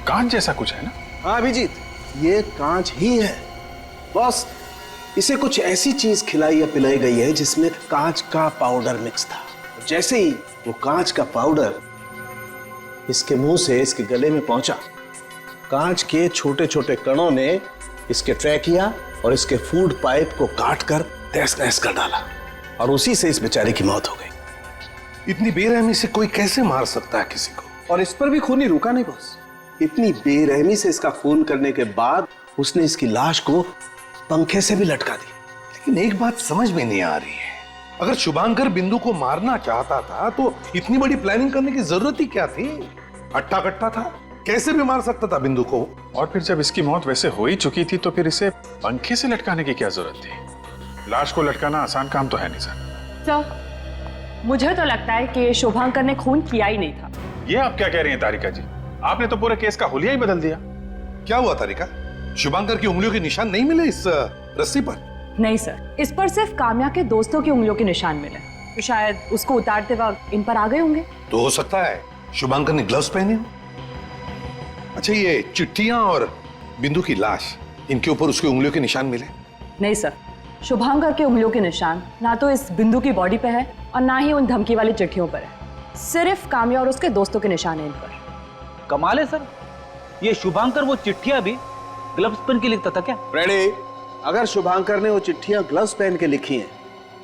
कांच जैसा कुछ है ना? हाँ अभिजीत, ये कांच ही है। बस इसे कुछ ऐसी चीज खिलाई या पिलाई गई है जिसमें कांच का पाउडर मिक्स था। जैसे ही वो कांच का पाउडर इसके मुंह से इसके गले में पहुंचा, कांच के छोटे छोटे कणों ने इसके ट्रैकिया और इसके फूड पाइप को काट कर तहस नहस कर डाला और उसी से इस बेचारे की मौत हो गई। इतनी बेरहमी से कोई कैसे मार सकता है किसी को? और इस पर भी खून ही रुका नहीं बॉस। इतनी बेरहमी से इसका खून करने के बाद उसने इसकी लाश को पंखे से भी लटका दी। लेकिन एक बात समझ में नहीं आ रही है, अगर शुभांकर बिंदु को मारना चाहता था तो इतनी बड़ी प्लानिंग करने की जरूरत ही क्या थी? हट्टा कट्टा था, कैसे भी मार सकता था बिंदु को। और फिर जब इसकी मौत वैसे हो ही चुकी थी तो फिर इसे पंखे से लटकाने की क्या जरूरत थी? लाश को लटकाना आसान काम तो है नहीं सर। मुझे तो लगता है कि शुभांकर ने खून किया ही नहीं था। ये आप क्या कह रही हैं तारिका जी? आपने तो पूरे केस का हुलिया ही बदल दिया। क्या हुआ तारिका? शुभांकर की उंगलियों के निशान नहीं मिले इस रस्सी पर? नहीं सर, इस पर सिर्फ काम्या के दोस्तों की उंगलियों के निशान मिले। तो शायद उसको उतारते वक्त इन पर आ गए होंगे। तो हो सकता है शुभांकर ने ग्लव्स पहने हो। अच्छा, ये चिट्ठियां और बिंदु की लाश, इनके ऊपर उसकी उंगलियों के निशान मिले? नहीं सर, शुभांकर के उंगलियों के निशान ना तो इस बिंदु की बॉडी पे है और ना ही उन धमकी वाली चिट्ठियों पर है। सिर्फ काम्या और उसके दोस्तों के निशान हैं इन पर। कमाल है सर, ये शुभांकर वो चिट्ठियां भी ग्लव्स पहन के लिखता था क्या? रेडी, अगर शुभांकर ने वो चिट्ठियां ग्लव्स पहन के लिखी हैं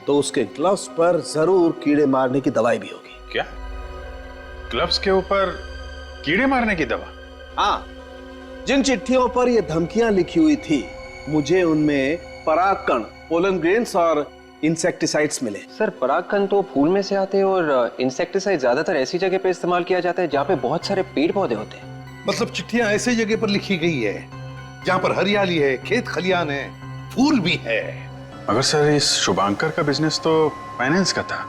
तो उसके ग्लव्स पर जरूर कीड़े मारने की दवाई भी होगी। क्या? ग्लव्स के ऊपर कीड़े मारने की दवा? हाँ, जिन चिट्ठियों पर ये धमकियां लिखी हुई थी मुझे उनमें परागकण, पोलन ग्रेन्स और इंसेक्टिसाइड्स मिले। सर परागकण तो फूल में से आते हैं और इंसेक्टिसाइड ज्यादातर ऐसी जगह पे इस्तेमाल किया जाता है जहाँ पे बहुत सारे पेड़ पौधे होते हैं। मतलब चिट्ठियां ऐसी जगह पर लिखी गई है जहाँ पर हरियाली है, खेत खलियान है, फूल भी है। मगर सर इस शुभांकर का बिजनेस तो फाइनेंस का था,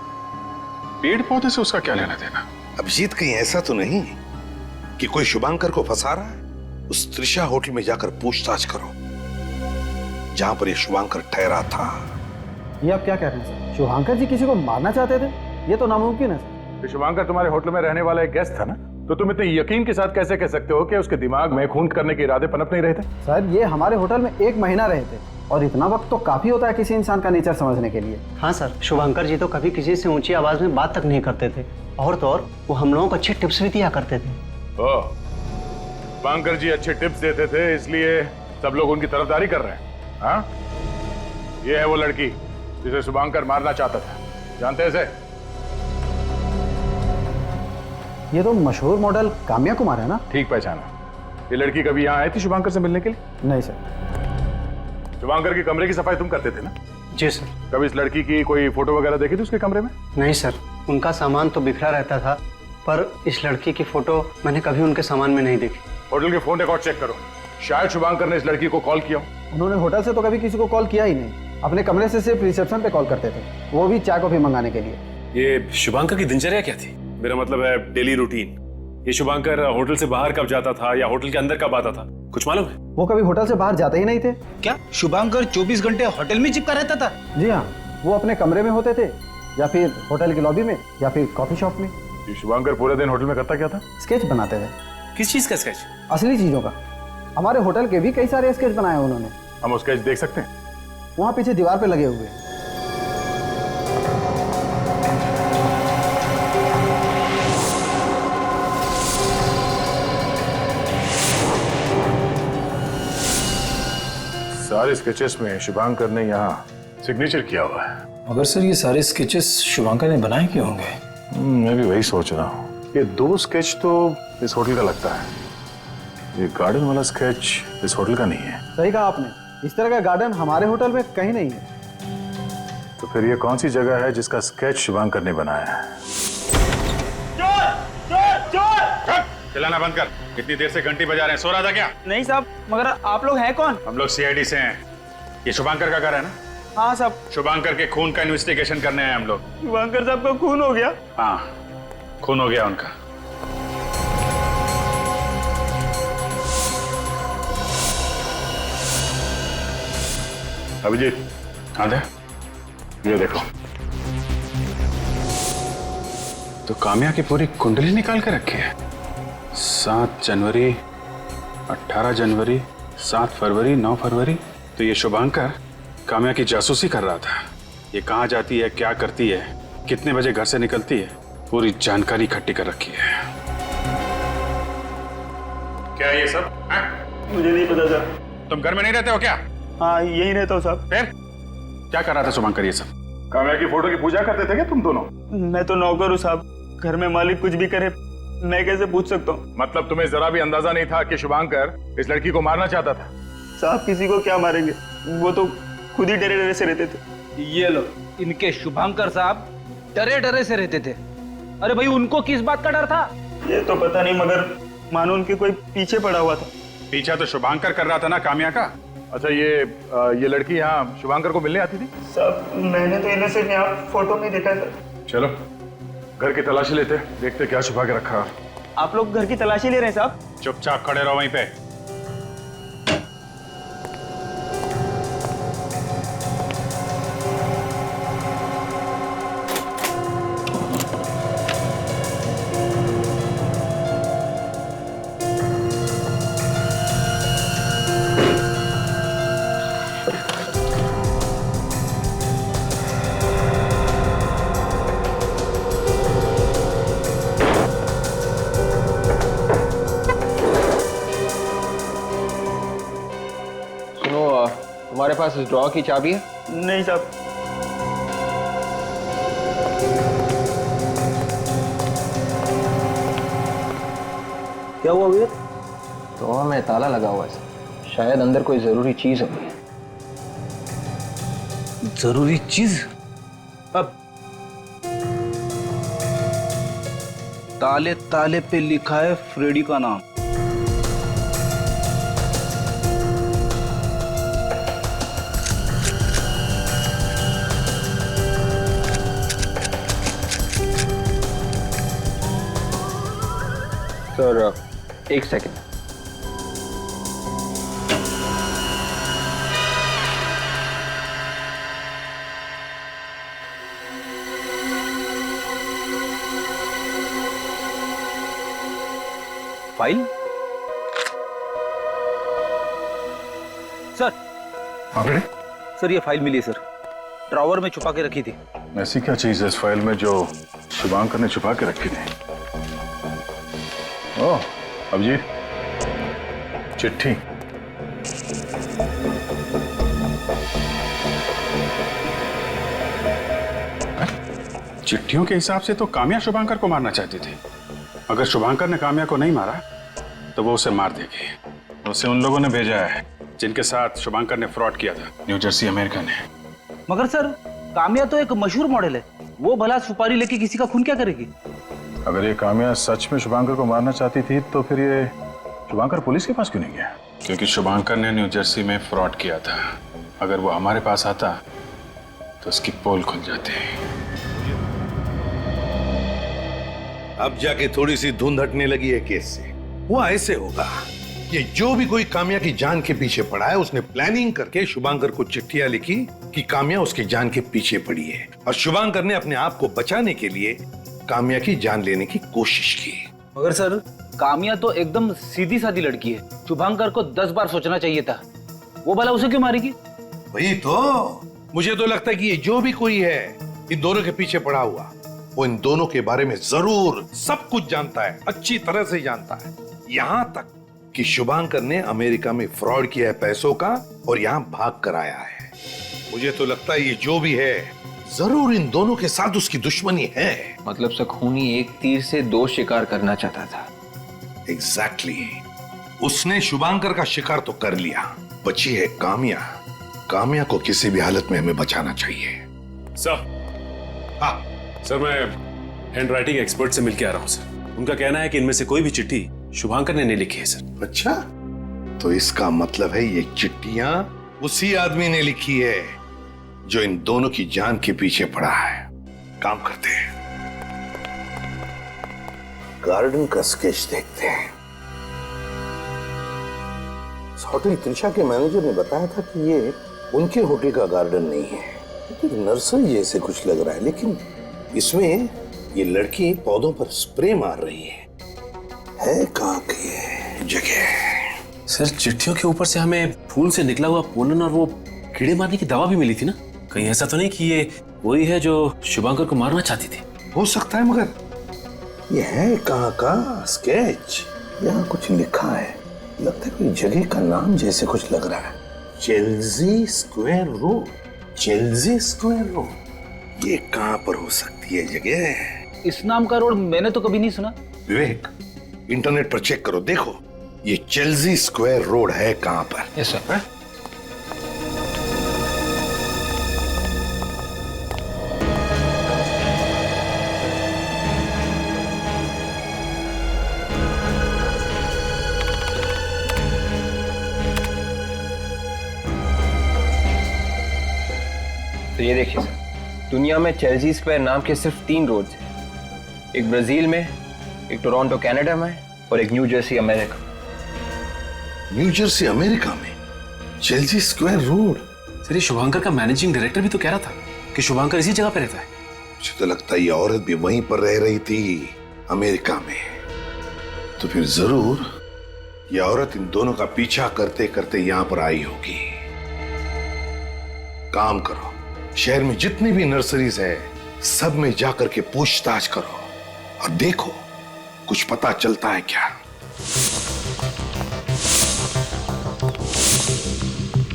पेड़ पौधे से उसका क्या लेना देना? अभिजीत, कहीं ऐसा तो नहीं कि कोई शुभांकर को फंसा रहा है? उस त्रिशा होटल में जाकर पूछताछ करो जहां पर ये शुभांकर ठहरा था। ये आप क्या कह रहे हैं सर? शुभांकर जी किसी को मारना चाहते थे? ये तो नामुमकिन है सर। शुभांकर तुम्हारे होटल में रहने वाला एक गेस्ट था ना, तो तुम इतने यकीन के साथ कैसे कह सकते हो कि उसके दिमाग में खून करने के इरादे पनप नहीं रहे थे? सर ये हमारे होटल में 1 महीना रहे थे और इतना वक्त तो काफी होता है किसी इंसान का नेचर समझने के लिए। हाँ सर, शुभांकर जी तो कभी किसी से ऊंची आवाज में बात तक नहीं करते थे और तो और वो हम लोगों को अच्छे टिप्स भी दिया करते थे। ओह, शुभांकर जी अच्छे टिप्स देते थे इसलिए सब लोग उनकी तरफदारी कर रहे हैं? हाँ, ये है वो लड़की जिसे शुभांकर मारना चाहता था, जानते हैं इसे? ये तो मशहूर मॉडल काम्या कुमार है ना? ठीक पहचाना। ये लड़की कभी यहाँ आई थी शुभांकर से मिलने के लिए? नहीं सर। शुभांकर के कमरे की सफाई तुम करते थे ना? जी सर। कभी इस लड़की की कोई फोटो वगैरह देखी थी उसके कमरे में? नहीं सर, उनका सामान तो बिखरा रहता था पर इस लड़की की फोटो मैंने कभी उनके सामान में नहीं देखी। होटल के फोन रिकॉर्ड चेक करो, शायद शुभांकर ने इस लड़की को कॉल किया। उन्होंने होटल से तो कभी किसी को कॉल किया ही नहीं, अपने कमरे से सिर्फ रिसेप्शन पे कॉल करते थे, वो भी चाय कॉफी मंगाने के लिए। ये शुभांकर की दिनचर्या क्या थी? मेरा मतलब है डेली रूटीन। ये शुभांकर होटल से बाहर कब जाता था या होटल के अंदर कब आता था, कुछ मालूम है? वो कभी होटल से बाहर जाते ही नहीं थे। क्या शुभांकर 24 घंटे होटल में चिपका रहता था? जी हाँ, वो अपने कमरे में होते थे या फिर होटल की लॉबी में या फिर कॉफी शॉप में। ये शुभांकर पूरे दिन होटल में करता क्या था? स्केच बनाते थे। किस चीज का स्केच? असली चीजों का। हमारे होटल के भी कई सारे स्केच बनाए उन्होंने। हम वो स्केच देख सकते हैं? वहां पीछे दीवार पे लगे हुए हैं। सारे स्केचेस में शुभांकर ने यहाँ सिग्नेचर किया हुआ है। मगर सर ये सारे स्केचेस शुभांकर ने बनाए क्यों होंगे? मैं भी वही सोच रहा हूँ। ये 2 स्केच तो इस होटल का लगता है, ये गार्डन वाला स्केच इस होटल का नहीं है। सही कहा आपने, इस तरह का गार्डन हमारे होटल में कहीं नहीं है। तो फिर ये कौन सी जगह है जिसका स्केच शुभांकर ने बनाया है? चिल्लाना बंद कर, कितनी देर से घंटी बजा रहे हैं, सो रहा था क्या? नहीं साहब, मगर आप लोग हैं कौन? हम लोग सीआईडी से हैं। ये शुभांकर का घर है ना? हाँ साहब। शुभांकर के खून का इन्वेस्टिगेशन करने आए हम लोग। शुभांकर साहब का खून हो गया? हाँ, खून हो गया उनका। अभिजीत, हाँ दे, ये देखो। तो काम्या की पूरी कुंडली निकाल के रखी है। 7 जनवरी, 18 जनवरी, 7 फरवरी, 9 फरवरी। तो ये शुभांकर काम्या की जासूसी कर रहा था। ये कहाँ जाती है, क्या करती है, कितने बजे घर से निकलती है, पूरी जानकारी इकट्ठी कर रखी है। क्या है ये सब? मुझे नहीं पता सर। तुम घर में नहीं रहते हो क्या? हाँ, यही रहता हूँ साहब। फिर क्या कर रहा था शुभांकर ये सब? काम्या की फोटो की पूजा करते थे क्या तुम दोनों? मैं तो नौकर हूँ साहब, घर में मालिक कुछ भी करे मैं कैसे पूछ सकता हूँ? मतलब तुम्हें जरा भी अंदाजा नहीं था कि शुभांकर इस लड़की को मारना चाहता था? साहब किसी को क्या मारेंगे, वो तो खुद ही डरे डरे से रहते थे। ये लो, इनके शुभांकर साहब डरे डरे से रहते थे। अरे भाई, उनको किस बात का डर था? ये तो पता नहीं, मगर मानो उनके कोई पीछे पड़ा हुआ था। पीछा तो शुभांकर कर रहा था ना काम्या का। अच्छा, ये लड़की यहाँ शुभांकर को मिलने आती थी? साहब मैंने तो इन्हें सिर्फ यहाँ फोटो में देखा था। चलो घर की तलाशी लेते, देखते क्या छुपा के रखा। आप लोग घर की तलाशी ले रहे हैं साहब? चुपचाप खड़े रहो वहीं पे। तुम्हारे पास इस ड्रॉ की चाबी है? नहीं साहब। क्या हुआ वीर? ड्रॉ में ताला लगा हुआ है, शायद अंदर कोई जरूरी चीज होगी। जरूरी चीज? अब ताले ताले पे लिखा है फ्रेडी का नाम। सर एक सेकंड। फाइल? सर। हाँ बेटे? सर ये फाइल मिली है सर, ड्रॉवर में छुपा के रखी थी। ऐसी क्या चीज है इस फाइल में जो शुभांकर ने छुपा के रखी थी? ओह अभिजीत, चिट्ठी। चिट्ठियों के हिसाब से तो काम्या शुभांकर को मारना चाहती थी। अगर शुभांकर ने काम्या को नहीं मारा तो वो उसे मार देगी। उसे उन लोगों ने भेजा है जिनके साथ शुभांकर ने फ्रॉड किया था, न्यू जर्सी अमेरिका ने। मगर सर काम्या तो एक मशहूर मॉडल है, वो भला सुपारी लेके किसी का खून क्या करेगी? अगर ये काम्या सच में शुभांकर को मारना चाहती थी तो फिर ये शुभांकर पुलिस के पास क्यों नहीं गया? क्योंकि शुभांकर ने न्यू जर्सी में फ्रॉड किया था। अगर वो हमारे पास आता तो उसकी पोल खुल जाती। अब जाके थोड़ी सी धुंध हटने लगी है केस से। वो ऐसे होगा कि जो भी कोई काम्या की जान के पीछे पड़ा है उसने प्लानिंग करके शुभांकर को चिट्ठियां लिखी कि काम्या उसकी जान के पीछे पड़ी है, और शुभांकर ने अपने आप को बचाने के लिए काम्या की जान लेने की कोशिश की। मगर सर काम्या तो एकदम सीधी सादी लड़की है, शुभांकर को 10 बार सोचना चाहिए था। वो भला उसे क्यों मारेगी? वही तो, मुझे तो लगता है कि ये जो भी कोई है इन दोनों के पीछे पड़ा हुआ, वो इन दोनों के बारे में जरूर सब कुछ जानता है, अच्छी तरह से जानता है। यहां तक कि शुभांकर ने अमेरिका में फ्रॉड किया है पैसों का और यहां भाग कर आया है। मुझे तो लगता है ये जो भी है जरूर इन दोनों के साथ उसकी दुश्मनी है। मतलब सखूनी एक तीर से दो शिकार करना चाहता था। एग्जैक्टली उसने शुभांकर का शिकार तो कर लिया, बची है काम्या। काम्या को किसी भी हालत में हमें बचाना चाहिए। सर, हाँ सर मैं हैंड राइटिंग एक्सपर्ट से मिलके आ रहा हूँ सर। उनका कहना है कि इनमें से कोई भी चिट्ठी शुभांकर ने नहीं लिखी है सर। अच्छा, तो इसका मतलब है ये चिट्ठियां उसी आदमी ने लिखी है जो इन दोनों की जान के पीछे पड़ा है। काम करते हैं, गार्डन का स्केच देखते हैं। होटल त्रिशा के मैनेजर ने बताया था कि ये उनके होटल का गार्डन नहीं है, लेकिन नर्सरी जैसे कुछ लग रहा है। लेकिन इसमें ये लड़की पौधों पर स्प्रे मार रही है कहाँ की ये जगह? सर चिट्ठियों के ऊपर से हमें फूल से निकला हुआ पोलन और वो कीड़े मारने की दवा भी मिली थी ना। कहीं ऐसा तो नहीं कि ये वही है जो शुभांकर को मारना चाहती थी? हो सकता है, मगर ये है कहाँ का स्केच? यहाँ कुछ लिखा है, लगता है कोई जगह का नाम जैसे कुछ लग रहा है। Chelsea square road, Chelsea square road, ये कहाँ पर हो सकती है जगह? इस नाम का रोड मैंने तो कभी नहीं सुना। विवेक, इंटरनेट पर चेक करो, देखो ये चेल्सी स्क्वायर रोड है कहाँ पर। Yes sir. तो ये देखिए सर, दुनिया में चेल्सी स्क्वायर नाम के सिर्फ 3 रोड्स हैं। एक ब्राजील में, एक टोरंटो कनाडा में और एक new Jersey America. New Jersey America में चेल्सी स्क्वायर रोड? सर ये शुभांकर का मैनेजिंग डायरेक्टर भी तो कह रहा था कि शुभांकर इसी जगह पे रहता है। मुझे तो लगता है ये औरत भी वहीं पर रह रही थी, अमेरिका में। तो फिर जरूर ये औरत इन दोनों का पीछा करते करते यहां पर आई होगी। काम करो, शहर में जितनी भी नर्सरीज है सब में जाकर के पूछताछ करो और देखो कुछ पता चलता है क्या।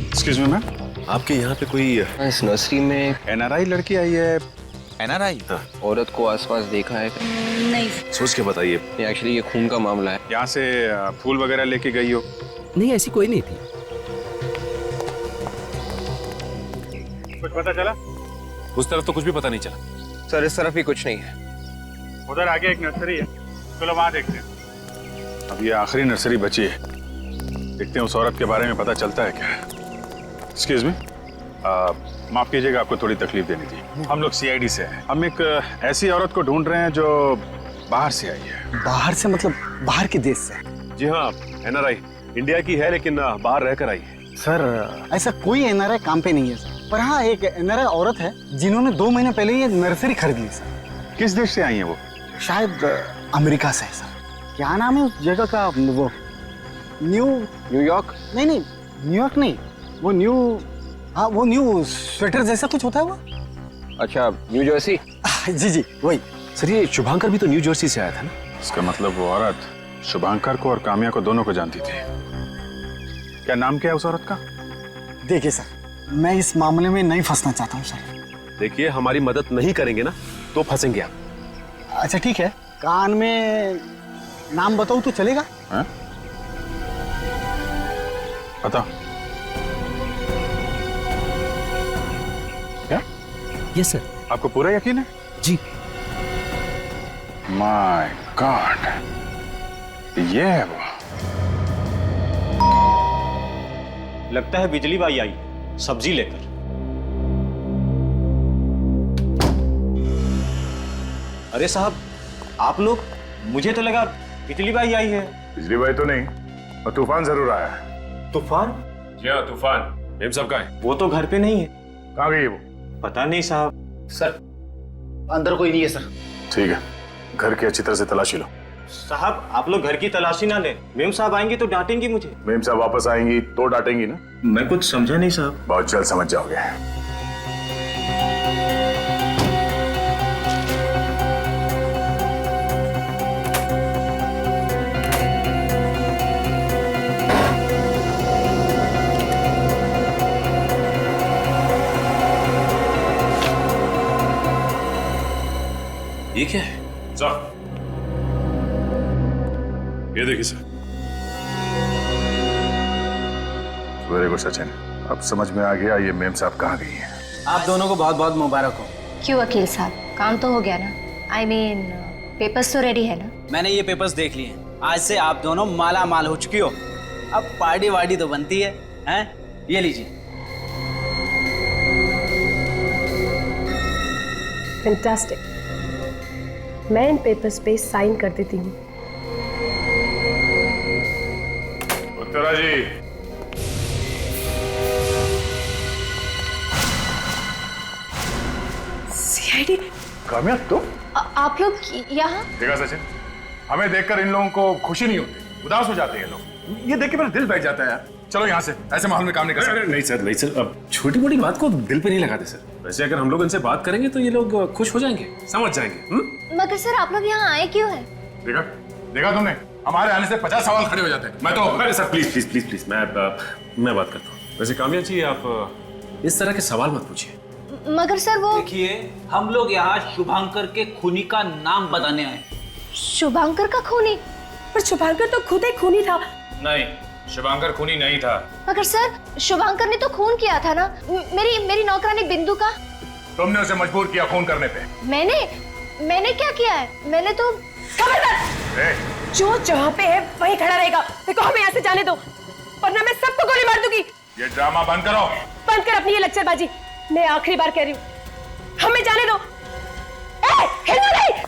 एक्सक्यूज मी मैम, आपके यहाँ पे कोई इस नर्सरी में एनआरआई लड़की आई है? एनआरआई? हाँ। औरत को आसपास देखा है? नहीं। सोच के बताइए। एक्चुअली ये खून का मामला है। यहाँ से फूल वगैरह लेके गई हो? नहीं, ऐसी कोई नहीं थी। कुछ पता चला? उस तरफ तो कुछ भी पता नहीं चला। सर इस तरफ भी कुछ नहीं है। उधर आगे एक नर्सरी है, चलो वहां देखते हैं। अब ये आखिरी नर्सरी बची है, देखते हैं उस औरत के बारे में पता चलता है क्या। एक्सक्यूज मी, माफ कीजिएगा आपको थोड़ी तकलीफ देनी थी। हम लोग सीआईडी से हैं। हम एक ऐसी औरत को ढूंढ रहे हैं जो बाहर से आई है। बाहर से मतलब बाहर के देश से? जी हाँ, एनआरआई इंडिया की है लेकिन बाहर रहकर आई है। सर ऐसा कोई एनआरआई काम पे नहीं है सर, पर हाँ एक एनआरआई औरत है जिन्होंने 2 महीने पहले ये नर्सरी खरीद ली सर। किस देश से आई है वो? शायद अमेरिका से है सर। क्या नाम है उस जगह का? वो न्यूयॉर्क? नहीं, न्यूयॉर्क नहीं, वो वो न्यू स्वेटर जैसा कुछ होता है वो। अच्छा, न्यू जर्सी? जी वही। सर ये शुभांकर भी तो न्यू जर्सी से आया था ना? इसका मतलब वो औरत शुभांकर को और काम्या को दोनों को जानती थी। क्या नाम क्या है उस औरत का? देखिए सर, मैं इस मामले में नहीं फंसना चाहता हूँ सर। देखिए हमारी मदद नहीं करेंगे ना तो फंसेंगे आप। अच्छा ठीक है, कान में नाम बताओ तो चलेगा? बताओ। क्या? Yes sir. आपको पूरा यकीन है? जी। माय गॉड, ये है वो। लगता है बिजली बाई आई सब्जी लेकर। अरे साहब, आप लोग, मुझे तो लगा बिजली बाई आई है। बिजली बाई तो नहीं, और तूफान जरूर आया है। तूफान? जी हाँ तूफान। मेम साहब कहाँ है? वो तो घर पे नहीं है। कहाँ गई वो? पता नहीं साहब। सर अंदर कोई नहीं है सर। ठीक है, घर की अच्छी तरह से तलाशी लो। साहब आप लोग घर की तलाशी ना लें, मेम साहब आएंगे तो डांटेंगी मुझे। मेम साहब वापस आएंगी तो डांटेंगी ना? मैं कुछ समझा नहीं साहब। बहुत जल्द समझ जाओगे। क्या है? सर, ये देखिए सर। वेरी गुड सचिन, अब समझ में आ गया ये मेम साहब कहाँ गई हैं। आप दोनों को बहुत बहुत मुबारक हो। क्यों वकील साहब, काम तो हो गया ना? आई मीन पेपर्स तो रेडी है ना? मैंने ये पेपर्स देख लिए हैं। आज से आप दोनों माला माल हो चुकी हो। अब पार्टी वार्टी तो बनती है, हैं? ये लीजिए। फैंटास्टिक। मैं इन पेपर्स पे साइन कर देती हूँ। उत्तरा जी, सीआईडी। कामया तुम? आप लोग यहाँ? देखा सचिन, हमें देखकर इन लोगों को खुशी नहीं होती, उदास हो जाते हैं लोग। ये देख के मेरा दिल बैठ जाता है यार। चलो यहाँ से, ऐसे माहौल में काम नहीं कर सकते। नहीं सर, नहीं सर, अब छोटी मोटी बात को दिल पे नहीं लगाते सर। वैसे अगर हम लोग इनसे बात करेंगे तो ये लोग खुश हो जाएंगे, समझ जाएंगे। मगर सर आप लोग यहाँ आए क्यों हैं? देखा देखा तुमने, हमारे आने से 50 सवाल खड़े हो जाते हैं। मैं तो अरे sir please please please please, मैं बात करता हूँ। वैसे कामया जी, आप इस तरह के सवाल मत पूछिए। मगर सर वो देखिए, हम लोग यहाँ शुभांकर के खूनी का नाम बताने आए। शुभांकर का खूनी? पर शुभांकर तो खुद एक खूनी था। नहीं, शुभांकर खूनी नहीं था। मगर सर शुभांकर ने तो खून किया था ना, मेरी नौकरानी बिंदु का। तुमने उसे मजबूर किया खून करने पे। मैंने क्या किया है? मैंने तो खबरदार! जो जहाँ पे है वहीं खड़ा रहेगा। देखो हमें यहाँ से जाने दो, वरना मैं सबको गोली मार दूंगी। ये ड्रामा बंद करो। बंद कर अपनी ये लेक्चरबाजी। मैं आखिरी बार कह रही हूँ, हमें जाने दो। हिलो नहीं।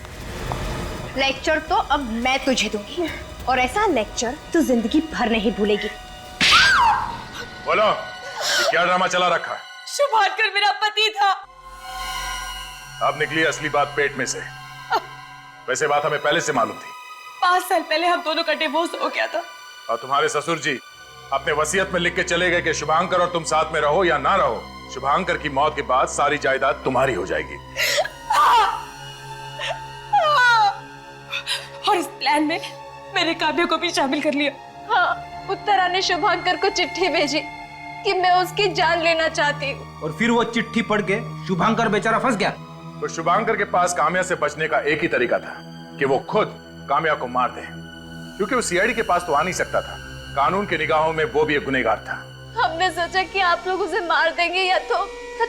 लेक्चर तो अब मैं तुझे दूंगी, और ऐसा लेक्चर तू जिंदगी भर नहीं भूलेगी। बोलो, ये क्या ड्रामा चला रखा है? शुभांकर मेरा पति था। अब निकली असली बात पेट में से। वैसे बात हमें पहले से मालूम थी। 5 साल पहले हम दोनों का डिवोर्स हो गया था। और तुम्हारे ससुर जी अपने वसीयत में लिख के चले गए कि शुभांकर और तुम साथ में रहो या ना रहो, शुभांकर की मौत के बाद सारी जायदाद तुम्हारी हो जाएगी। और इस प्लान में मेरे काव्य को भी शामिल कर लिया। हाँ, उत्तरा ने शुभांकर को चिट्ठी भेजी कि मैं उसकी जान लेना चाहती हूँ। और फिर वो चिट्ठी पढ़ के शुभांकर बेचारा फंस गया। तो शुभांकर के पास काम्या से बचने का एक ही तरीका था कि वो खुद काम्या को मार दे, क्योंकि वो सीआईडी के पास तो आ नहीं सकता था। कानून की निगाहों में वो भी एक गुनहगार था। हमने सोचा कि आप लोग उसे मार देंगे या तो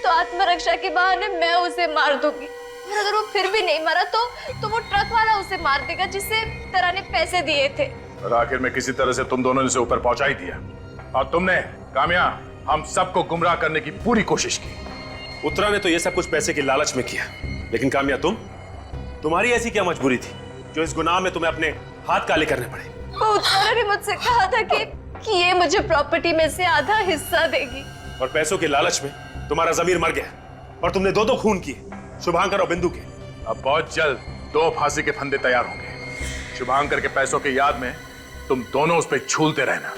आत्मरक्षा के बहाने मैं उसे मार दूंगी, और अगर वो फिर भी नहीं मरा तो वो ट्रक वाला उसे मार देगा जिसे तरह ने पैसे दिए थे। और आखिर में किसी तरह से तुम दोनों ने उसे ऊपर पहुंचा ही दिया, और तुमने काम्या हम सबको गुमराह करने की पूरी कोशिश की। उत्तरा ने तो ये सब कुछ पैसे की लालच में किया, लेकिन काम्या तुम्हारी ऐसी क्या मजबूरी थी जो इस गुनाह में तुम्हें अपने हाथ काले करने पड़े? वो उत्तरा ने मुझसे कहा था कि ये मुझे प्रॉपर्टी में से आधा हिस्सा देगी, और पैसों के लालच में तुम्हारा जमीर मर गया और तुमने दो खून किए, शुभांकर और बिंदु के। अब बहुत जल्द 2 फांसी के फंदे तैयार होंगे। शुभांकर के पैसों की याद में तुम दोनों उस पर झूलते रहना।